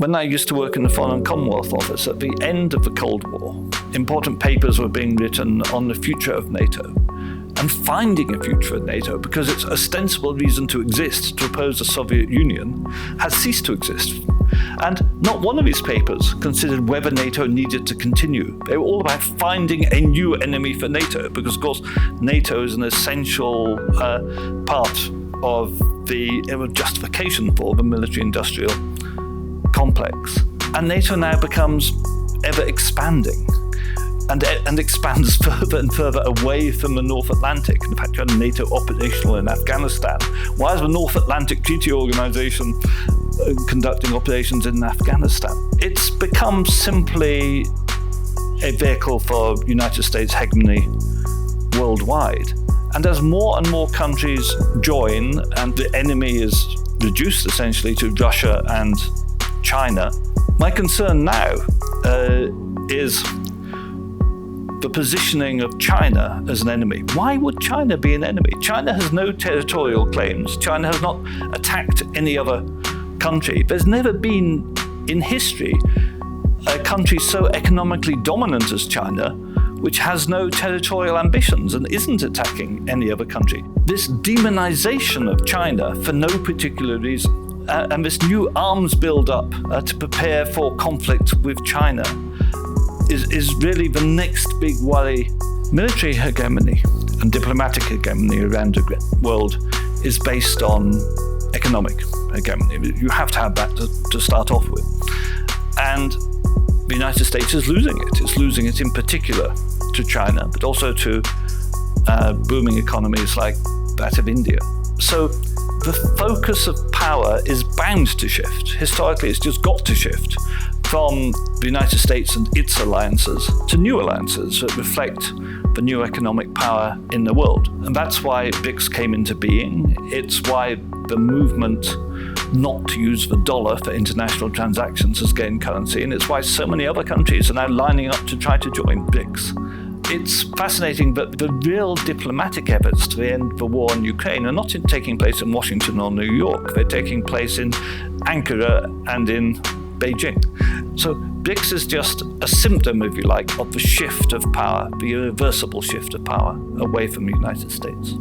When I used to work in the Foreign and Commonwealth Office at the end of the Cold War, important papers were being written on the future of NATO and finding a future of NATO, because its ostensible reason to exist, to oppose the Soviet Union, has ceased to exist. And not one of these papers considered whether NATO needed to continue. They were all about finding a new enemy for NATO, because of course NATO is an essential part of the justification for the military-industrial complex. And NATO now becomes ever expanding and expands further and further away from the North Atlantic. In fact, you had NATO operational in Afghanistan. Why is the North Atlantic Treaty Organization conducting operations in Afghanistan? It's become simply a vehicle for United States hegemony worldwide. And as more and more countries join and the enemy is reduced essentially to Russia and China, my concern now is the positioning of China as an enemy. Why would China be an enemy? China has no territorial claims. China has not attacked any other country. There's never been in history a country so economically dominant as China, which has no territorial ambitions and isn't attacking any other country. This demonization of China for no particular reason, and this new arms build-up to prepare for conflict with China is really the next big worry. Military hegemony and diplomatic hegemony around the world is based on economic hegemony. You have to have that to start off with. And the United States is losing it. It's losing it in particular to China, but also to booming economies like that of India. So the focus of power is bound to shift. Historically, it's just got to shift from the United States and its alliances to new alliances that reflect the new economic power in the world. And that's why BRICS came into being. It's why the movement not to use the dollar for international transactions has gained currency, and it's why so many other countries are now lining up to try to join BRICS. It's fascinating that the real diplomatic efforts to end the war in Ukraine are not taking place in Washington or New York. They're taking place in Ankara and in Beijing. So BRICS is just a symptom, if you like, of the shift of power, the irreversible shift of power away from the United States.